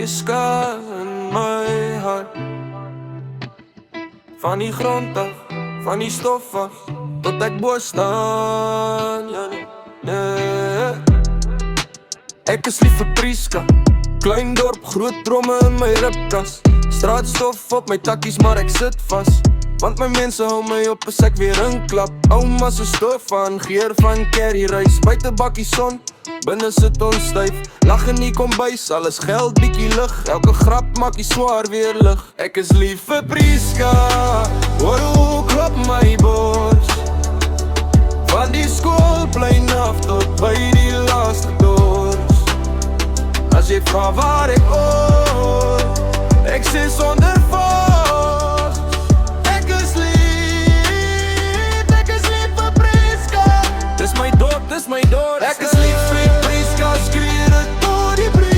Priska in my hart. Van die grond af, van die stof af, tot ek bo staan, ja nee. Ek is lief vir Priska, klein dorp, groot dromme in my ribkas. Straatstof op my takkies, maar ek sit vast, want my mense hou my op as ek weer inklap. Ouma se stoof aan, geur van curry rys, buite bakkie son, binne sit ons styf. Lag in die kombuis, alles geld, bietjie lig, elke grap maak die swaar weer lig. Ek is lief vir Priska, hoor hoe klop my bors, van die skoolplein af tot by die laaste doors. As jy vra waar ek oor, ek sê sonder vors. Ek is lief vir Priska, dis my dorp, dis my dorp. Ek is lief vir Priska, skree dit tot die brief.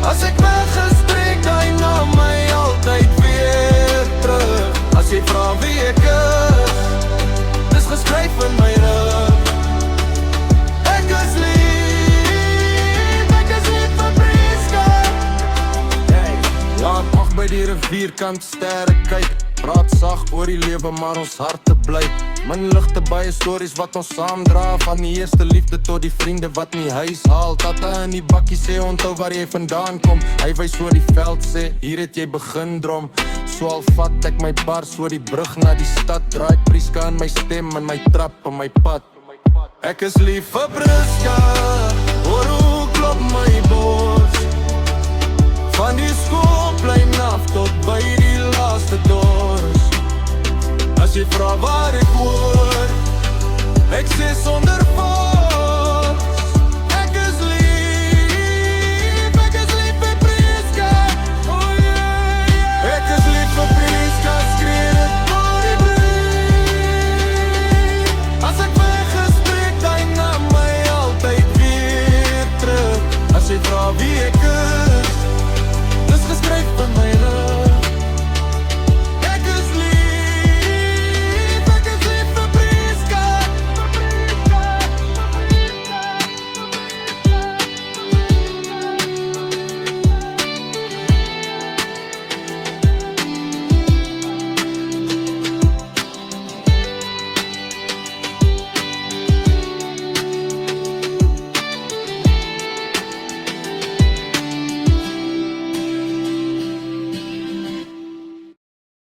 As ek weggespreek, hy na my altyd weer terug. As jy vra wie ek is, dis geskryf in my rug. Ek is lief vir Priska. Laat mag by die rivierkant sterre kyk, praat sag oor die lewe, maar ons harte bly. Min ligte baie stories wat ons saamdra, van die eerste liefde tot die vriende wat in die huis haal. Tata in die bakkie sê onthou waar jy vandaan kom, hy wys oor die veld sê hier het jy begin drom. So al vat ek my bars oor die brug na die stad, draai Priska in my stem, in my trap, in my pad. Ek is lief vir Priska, hoor hoe klop my bors, van die skoolplein af tot